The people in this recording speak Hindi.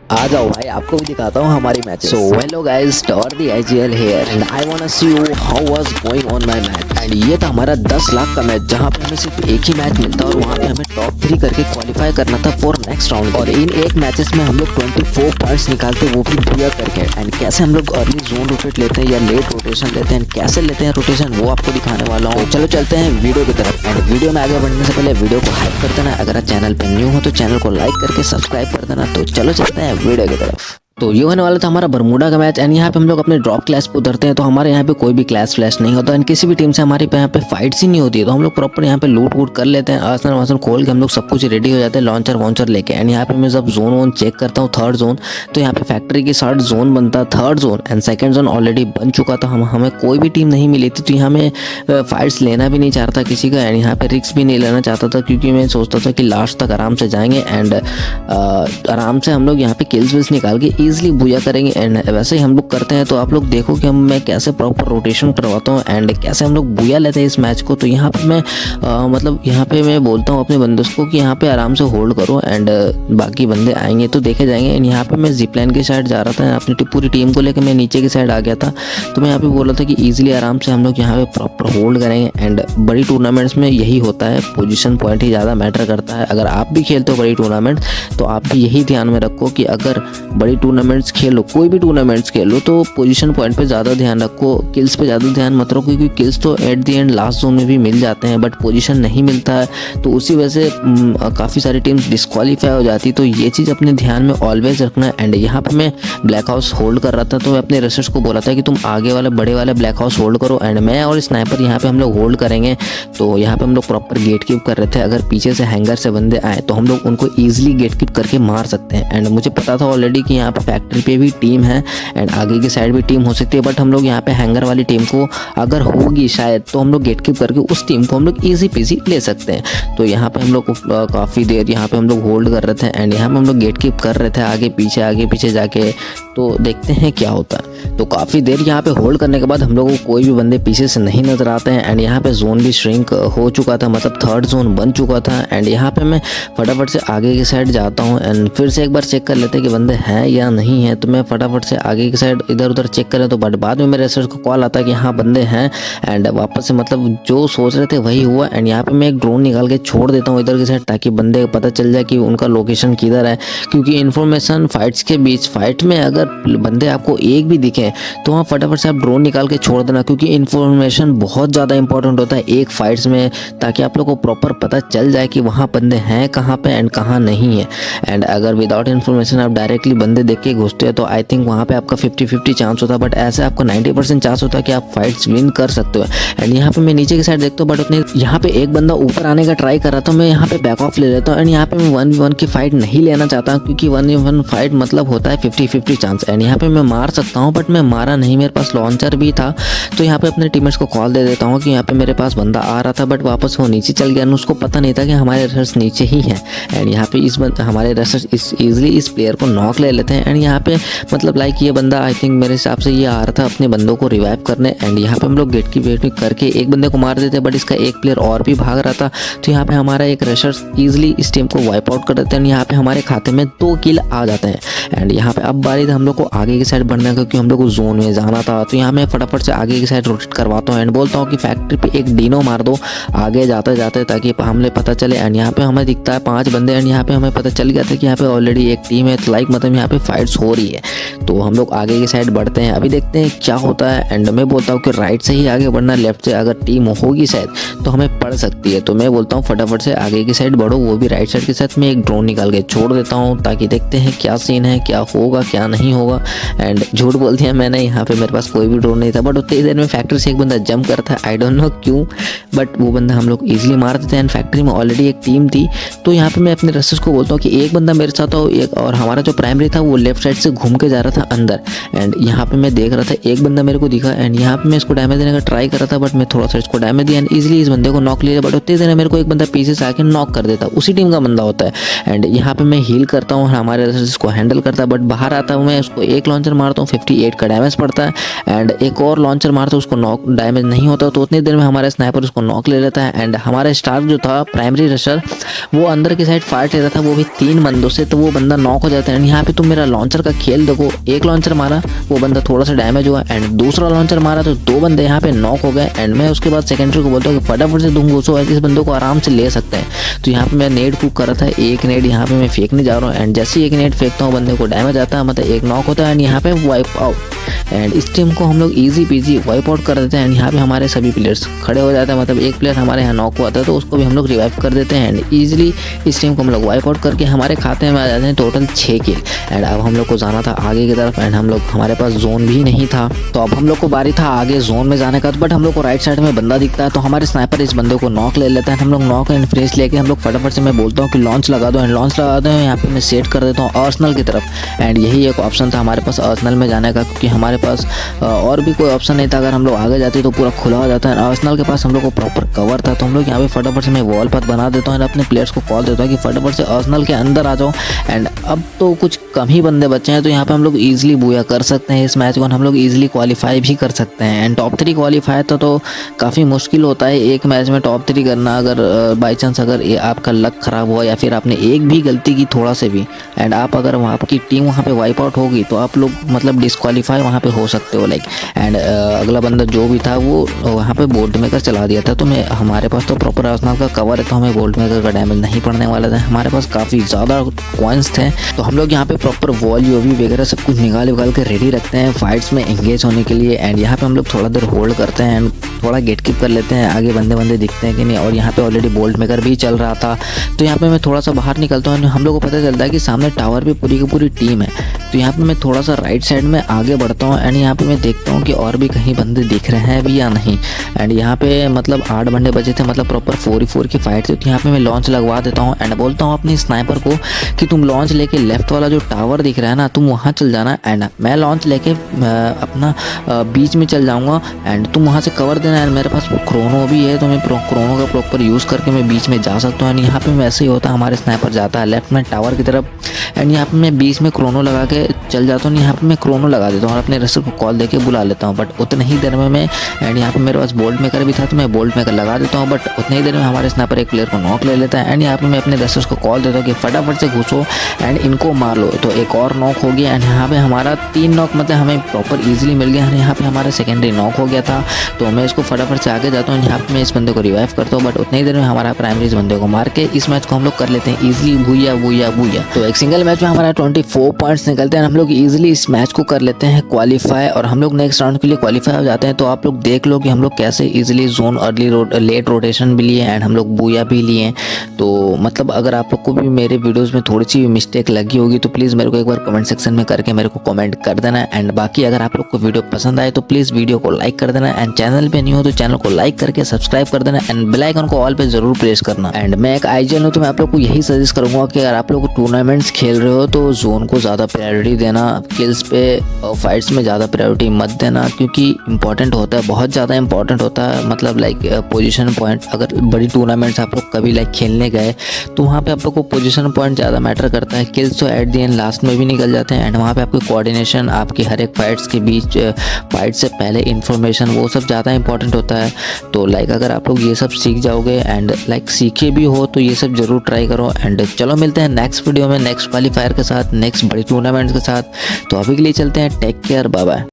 आ जाओ भाई, आपको भी दिखाता हूँ हमारी match. So hello guys, Tor the IGL here and I want to see you how was going on my match. And ये था हमारा 10 लाख का मैच, जहाँ पे हमें सिर्फ एक ही मैच मिलता और वहाँ पे हमें टॉप 3 करके क्वालिफाई करना था फॉर नेक्स्ट राउंड। और इन एक मैचेस में हम लोग 24 पॉइंट्स निकालते, वो भी पूरा करके। एंड कैसे हम लोग अर्ली जोन रोटेट लेते हैं या लेट रोटेशन लेते हैं, कैसे लेते हैं रोटेशन, वो आपको दिखाने वाला हूँ। चलो चलते हैं वीडियो की तरफ। एंड वीडियो में आगे बढ़ने से पहले वीडियो को हाइप कर देना, अगर आप चैनल पे न्यू हो तो चैनल को लाइक करके सब्सक्राइब कर देना। तो चलो चलते हैं वीडियो की तरफ। तो ये होने वाला था हमारा बरमूडा का मैच। एंड यहाँ पे हम लोग अपने ड्रॉप क्लास पे उतरते हैं, तो हमारे यहाँ पे कोई भी क्लास फ्लैश नहीं होता एंड किसी भी टीम से हमारे यहाँ पे फाइट्स ही नहीं होती है। तो हम लोग प्रॉपर यहाँ पे लूट वूट कर लेते हैं, आसन वासन खोल के हम लोग सब कुछ रेडी हो जाते हैं लॉन्चर वॉन्चर लेके। एंड यहाँ पे मैं जब जोन वोन चेक करता हूँ, थर्ड जोन, तो यहाँ पे फैक्ट्री के साथ जोन बनता, third zone and second zone already बन चुका था। हमें कोई भी टीम नहीं मिली थी, तो यहाँ में फाइट्स लेना भी नहीं चाहता किसी का एंड यहाँ पे रिस्क भी नहीं लेना चाहता था, क्योंकि मैं सोचता था कि लास्ट तक आराम से जाएंगे एंड आराम से हम लोग यहाँ पे किल्स विल्स निकाल के ईजिली बुया करेंगे। एंड वैसे ही हम लोग करते हैं। तो आप लोग देखो कि मैं कैसे प्रॉपर रोटेशन करवाता हूँ एंड कैसे हम लोग बुया लेते हैं इस मैच को। तो यहाँ पे मैं मतलब यहाँ पे मैं बोलता हूँ अपने बंदों को कि यहाँ पे आराम से होल्ड करो एंड बाकी बंदे आएंगे तो देखे जाएंगे। एंड यहाँ पे मैं जिप लाइन की साइड जा रहा था, अपनी पूरी टीम को लेकर मैं नीचे की साइड आ गया था। तो मैं यहाँ पे बोल रहा था कि ईजिली आराम से हम लोग यहाँ पे प्रॉपर होल्ड करेंगे। एंड बड़ी टूर्नामेंट्स में यही होता है, पोजीशन पॉइंट ही ज़्यादा मैटर करता है। अगर आप भी खेलते हो बड़ी टूर्नामेंट, तो आप भी यही ध्यान में रखो कि अगर बड़ी टूर्नामेंट्स खेलो, कोई भी टूर्नामेंट्स खेलो, तो पोजीशन पॉइंट पे ज़्यादा ध्यान रखो, किल्स पे ज़्यादा ध्यान मत रखो, क्योंकि किल्स तो at the end last zone में भी मिल जाते हैं, बट पोजीशन नहीं मिलता है। तो उसी वजह से काफ़ी सारी टीम्स डिस्क्वालीफाई हो जाती। तो ये चीज़ अपने ध्यान में ऑलवेज रखना। एंड यहाँ पे मैं ब्लैक हाउस होल्ड कर रहा था, तो मैं अपने रशर्स को बोला था कि तुम आगे वाले बड़े वाले ब्लैक हाउस होल्ड करो एंड मैं और स्नाइपर यहाँ पे हम लोग होल्ड करेंगे। तो यहाँ पे हम लोग प्रॉपर गेट कीप कर रहे थे। अगर पीछे से हैंगर से बंदे आए तो हम लोग उनको ईजिली गेट कीप करके मार सकते हैं। एंड मुझे पता था ऑलरेडी कि यहाँ पे फैक्ट्री पे भी टीम है एंड आगे की साइड भी टीम हो सकती है, बट हम लोग यहाँ पे हैंगर वाली टीम को अगर होगी शायद, तो हम लोग गेट कीप करके उस टीम को हम लोग ईजी पीजी ले सकते हैं। तो यहाँ पे हम लोग काफ़ी देर यहाँ पे हम लोग होल्ड कर रहे थे एंड यहाँ पे हम लोग गेट कीप कर रहे थे आगे पीछे जाके। तो देखते हैं क्या होता है। तो काफ़ी देर यहाँ पे होल्ड करने के बाद हम लोगों को कोई भी बंदे पीछे से नहीं नजर आते हैं एंड यहाँ पे जोन भी श्रिंक हो चुका था, मतलब थर्ड जोन बन चुका था। एंड यहाँ पे मैं फटाफट से आगे की साइड जाता हूँ एंड फिर से एक बार चेक कर लेते हैं कि बंदे हैं या नहीं है। तो मैं फटाफट से आगे की साइड इधर उधर चेक करें, तो बट बाद में मेरे सर को कॉल आता है कि हाँ बंदे हैं एंड वापस से मतलब जो सोच रहे थे वही हुआ। एंड यहाँ पे मैं एक ड्रोन निकाल के छोड़ देता हूँ इधर की साइड, ताकि बंदे को पता चल जाए कि उनका लोकेशन किधर है। क्योंकि इन्फॉर्मेशन फाइट्स के बीच, फाइट में अगर बंदे आपको एक भी दिखे तो वहाँ फटाफट से आप ड्रोन निकाल के छोड़ देना, क्योंकि इन्फॉर्मेशन बहुत ज़्यादा इंपॉर्टेंट होता है एक फाइट्स में, ताकि आप लोग को प्रॉपर पता चल जाए कि वहाँ बंदे हैं कहाँ पे एंड कहाँ नहीं है। एंड अगर विदाउट इन्फॉर्मेशन आप डायरेक्टली बंदे देख के घुसते हो, तो आई थिंक वहाँ पे आपका 50-50 चांस होता है, बट ऐसे आपका 90% चांस होता है कि आप फाइट्स विन कर सकते हो। एंड यहाँ पे मैं नीचे की साइड देखता हूँ, बट उतने यहाँ पे एक बंदा ऊपर आने का ट्राई कर रहा था, मैं यहाँ पे बैक ऑफ ले लेता हूँ। एंड यहाँ पे मैं 1v1 की फाइट नहीं लेना चाहता, क्योंकि 1v1 फाइट मतलब होता है 50-50 चांस। एंड यहाँ पे मैं मार सकता हूँ, बट मैं मारा नहीं, मेरे पास लॉन्चर भी था। तो यहाँ पे अपने टीममेट्स को कॉल दे देता हूँ कि यहाँ पे मेरे पास बंदा आ रहा था, बट वापस वो नीचे चल गया। उसको पता नहीं था कि हमारे रशर्स नीचे ही हैं। एंड यहाँ पे हमारे रशर्स ईजिली इस प्लेयर को नॉक ले लेते हैं। एंड यहाँ पे मतलब लाइक ये बंदा आई थिंक मेरे हिसाब से ये आ रहा था अपने बंदों को रिवाइव करने। एंड यहाँ पे हम लोग गेट की वेट करके एक बंदे को मार देते, बट इसका एक प्लेयर और भी भाग रहा था। तो यहाँ पे हमारा एक रशर्स ईजिली इस टीम को वाइप आउट कर देते हैं। यहाँ पे हमारे खाते में 2 किल आ जाते हैं। एंड यहाँ पे अब बारी हम लोग को आगे की साइड बढ़ना है, क्योंकि हम लोग को जोन में जाना था। तो यहाँ मैं फटाफट से आगे की साइड रोटेट करवाता हूँ एंड बोलता हूँ कि फैक्ट्री पे एक डीनो मार दो आगे जाते जाते, ताकि हमें पता चले। एंड यहाँ पे हमें दिखता है 5 बंदे एंड यहाँ पे हमें पता चल गया था कि यहाँ पे ऑलरेडी एक टीम है। तो लाइक मतलब यहाँ पे फाइट्स हो रही है। तो हम लोग आगे की साइड बढ़ते हैं, अभी देखते हैं क्या होता है। एंड मैं बोलता हूँ कि राइट से ही आगे बढ़ना, लेफ्ट से अगर टीम होगी शायद तो हमें पड़ सकती है। तो मैं बोलता हूँ फटाफट से आगे की साइड बढ़ो, वो भी राइट साइड के साथ। मैं एक ड्रोन निकाल के छोड़ देता हूँ, ताकि देखते हैं क्या सीन है, क्या होगा क्या नहीं होगा। एंड झूठ बोल दिया मैंने, यहाँ पे मेरे पास कोई भी ड्रोन नहीं था, बट उतनी देर में फैक्ट्री से एक बंदा जंप करता है, आई डोंट नो क्यों, बट वो बंदा हम लोग ईजिली मार देते हैं। एंड फैक्ट्री में ऑलरेडी एक टीम थी। तो यहाँ पे मैं अपने रशर्स को बोलता हूँ कि एक बंदा मेरे साथ हो, एक और हमारा जो प्राइमरी था वो लेफ्ट साइड से घूम के जा रहा था अंदर। एंड यहाँ पे मैं देख रहा था एक बंदा मेरे को दिखा एंड यहाँ पे मैं इसको डैमेज देने का ट्राई कर रहा था, बट मैं थोड़ा सा इसको डैमेज दिया एंड ईजिली इस बंदे को नॉक लिया। बट उतनी देर में मेरे को एक बंदा पीछे से आके नॉक कर देता, उसी टीम का बंदा होता है। एंड यहाँ पे मैं हील करता हूँ, हमारे रशर्स को हैंडल करता है, बट बाहर आता हूँ मैं उसको एक लॉन्चर मारता हूँ, 58 8 का डैमेज पड़ता है एंड एक और लॉन्चर मारता है उसको नॉक डैमेज नहीं होता, तो उतनी देर में हमारा स्नाइपर उसको नॉक ले लेता है। एंड हमारा स्टार्क जो था प्राइमरी रशर वो अंदर की साइड फाइट ले रहा था, वो भी 3 बंदों से, तो वो बंदा नॉक हो जाता है। एंड यहाँ पे तुम मेरा लॉन्चर का खेल देखो, एक लॉन्चर मारा वो बंदा थोड़ा सा डैमेज हुआ एंड दूसरा लॉन्चर मारा तो 2 बंदे यहाँ पे नॉक हो गए। एंड मैं उसके बाद सेकेंडरी को बोलता हूँ कि फटाफट से तुम घुसो, इस बंदों को आराम से ले सकते हैं। तो यहाँ पे मैं नेट कुक कर रहा था, एक नेट यहाँ पे मैं फेंकने जा रहा हूँ एंड जैसे एक नेट फेंकता हूँ बंदे को डैमेज आता है, मतलब एक नॉक होता है एंड यहाँ पे वाइप आउट। एंड इस टीम को हम लोग ईजी पीजी वाइप आउट कर देते हैं एंड यहाँ पे हमारे सभी प्लेयर्स खड़े हो जाते हैं, मतलब एक प्लेयर हमारे यहाँ नॉक हुआ था तो उसको भी हम लोग रिवाइव कर देते हैं एंड ईजिली इस टीम को हम लोग वाइप आउट करके हमारे खाते में आ जाते हैं टोटल 6 किल। एंड अब हम लोग को जाना था आगे की तरफ एंड हम लोग हमारे पास जोन भी नहीं था, तो अब हम लोग को बारी था आगे जोन में जाने का। बट हम लोग को राइट साइड में बंदा दिखता है तो हमारे स्नाइपर इस बंदे को नॉक ले लेता है। हम लोग नॉक एंड फ्रेश लेके हम लोग फटाफट से मैं बोलता हूँ कि लॉन्च लगा दो एंड लॉन्च लगा दो। यहाँ पे मैं सेट कर देता हूँ आर्सेनल की तरफ एंड यही एक ऑप्शन था हमारे पास आर्सेनल में जाने का, क्योंकि हमारे पास और भी कोई ऑप्शन नहीं था। अगर हम लोग आगे जाते तो पूरा खुला हो जाता है। आर्सेनल के पास हम लोग को प्रॉपर कवर था, तो हम लोग यहाँ पे फटाफट से मैं वॉल पाथ बना देता हूँ एंड अपने प्लेयर्स को कॉल देता हूँ कि फटाफट से आर्सेनल के अंदर आ जाओ। एंड अब तो कुछ कम ही बंदे बचे हैं, तो यहाँ पे हम लोग ईजिली बूया कर सकते हैं इस मैच को, हम लोग ईजिली क्वालिफाई भी कर सकते हैं। एंड टॉप 3 क्वालिफाई तो काफ़ी मुश्किल होता है एक मैच में टॉप 3 करना, अगर बाई चांस अगर आपका लक ख़राब हुआ या फिर आपने एक भी गलती की थोड़ा से भी एंड आप अगर आपकी टीम वहाँ पे वाइप आउट होगी तो आप लोग मतलब डिस्क्वालीफाई वहाँ पे हो सकते हो लाइक। एंड अगला बंदा जो भी था वो वहाँ पे बोल्ट मेकर चला दिया था, तो मैं हमारे पास तो प्रॉपर आर्सेनल का कवर है तो हमें बोल्ट मेकर का डैमेज नहीं पड़ने वाला था। हमारे पास काफ़ी ज़्यादा कॉइन्स थे तो हम लोग यहाँ पे प्रॉपर वॉल यूवी वगैरह सब कुछ निकाल के रेडी रखते हैं फाइट्स में एंगेज होने के लिए। एंड यहाँ पे हम लोग थोड़ा देर होल्ड करते हैं एंड थोड़ा गेट कीप कर लेते हैं आगे बंदे दिखते हैं कि नहीं। और यहाँ पे ऑलरेडी बोल्ट मेकर भी चल रहा था, तो यहाँ पे मैं थोड़ा सा बाहर निकलता हूँ। हम लोग को पता चलता है कि सामने टावर पे पूरी की पूरी टीम है, तो यहाँ पे मैं थोड़ा सा राइट साइड में आगे बढ़ता हूँ एंड यहाँ पे मैं देखता हूँ कि और भी कहीं बंदे दिख रहे हैं भी या नहीं। एंड यहाँ पे मतलब 8 बंदे बचे थे, मतलब प्रॉपर 4v4 की फाइट थी। तो यहाँ पे मैं लॉन्च लगवा देता हूँ एंड बोलता हूँ अपनी स्नाइपर को कि तुम लॉन्च लेके लेफ्ट वाला जो टावर दिख रहा है ना तुम वहाँ चल जाना एंड मैं लॉन्च लेके अपना बीच में चल जाऊँगा एंड तुम वहाँ से कवर देना। एंड मेरे पास क्रोनो भी है तो मैं क्रोनो का प्रॉपर यूज़ करके मैं बीच में जा सकता हूँ। एंड यहाँ पे वैसे ही होता है, हमारे स्नाइपर जाता है लेफ्ट में टावर की तरफ एंड यहाँ पे मैं बीच में क्रोनो लगा के चल जाता हूँ। यहाँ पे मैं क्रोनो लगा देता हूँ और अपने रसर को कॉल देके बुला लेता हूँ, बट उतने ही देर में मैं एंड यहाँ पे मेरे पास बोल्ट मेकर भी था तो मैं बोल्ट मेकर लगा देता हूँ, बट उतने ही देर में हमारे स्नाइपर एक प्लेयर को नॉक ले लेता है। एंड यहाँ पे मैं अपने रसर्स को कॉल देता हूँ कि फटाफट से घुसो एंड इनको मार लो, तो एक और नॉक हो गया। एंड यहाँ पे हमारा 3 नॉक मतलब हमें प्रॉपर ईजिली मिल गया। यहाँ पे हमारा सेकेंडरी नॉक हो गया था, तो मैं इसको फटाफट से आगे जाता हूँ। यहाँ पे मैं इस बंदे को रिवाइव करता हूँ, बट उतनी ही देर में हमारा प्राइमरी इस बंदे को मार के इस मैच को हम लोग कर लेते हैं ईजिली भूया भूया भूया। तो एक सिंगल मैच में हमारा 24 पॉइंट्स निकलते हैं, हम लोग ईजिली इस मैच को कर लेते हैं क्वालिफाई और हम लोग नेक्स्ट राउंड के लिए क्वालिफाई हो जाते हैं। तो आप लोग देख लो कि हम लोग कैसे easily zone early late rotation भी लिए एंड हम लोग बूया भी लिए। तो मतलब अगर आप लोग को भी मेरे वीडियोस में थोड़ी सी मिस्टेक लगी होगी तो प्लीज़ मेरे को एक बार कमेंट सेक्शन में करके मेरे को कमेंट कर देना। एंड बाकी अगर आप लोग को वीडियो पसंद आए तो प्लीज़ वीडियो को लाइक कर देना एंड चैनल पे नहीं हो तो चैनल को लाइक करके सब्सक्राइब कर देना एंड बेल आइकन को ऑल पे जरूर प्रेस करना। एंड मैं एक आईजीएल हूँ तो मैं आप लोग को यही सजेस्ट करूँगा कि अगर आप लोग टूर्नामेंट्स खेल रहे हो तो जोन को ज़्यादा प्रायोरिटी देना, किल्स पे फाइट्स में ज़्यादा प्रायोरिटी मत देना, क्योंकि इंपॉर्टेंट होता है, बहुत ज़्यादा इंपॉर्टेंट होता है। मतलब लाइक पोजीशन पॉइंट, अगर बड़ी टूर्नामेंट्स आप लोग कभी लाइक खेलने गए तो वहाँ पे आप लोग को पोजीशन पॉइंट ज़्यादा मैटर करता है। किल्स तो एट दी एंड लास्ट में भी निकल जाते हैं एंड वहाँ पे आपकी कोऑर्डिनेशन, आपकी हर एक फाइट्स के बीच फाइट से पहले इन्फॉर्मेशन, वो सब ज़्यादा इंपॉर्टेंट होता है। तो लाइक अगर आप लोग ये सब सीख जाओगे एंड लाइक सीखे भी हो तो ये सब ज़रूर ट्राई करो। एंड चलो मिलते हैं नेक्स्ट वीडियो में नेक्स्ट क्वालीफायर के साथ, नेक्स्ट बड़ी टूर्नामेंट्स के साथ। तो अभी के लिए चलते हैं, टेक केयर, बाय बाय।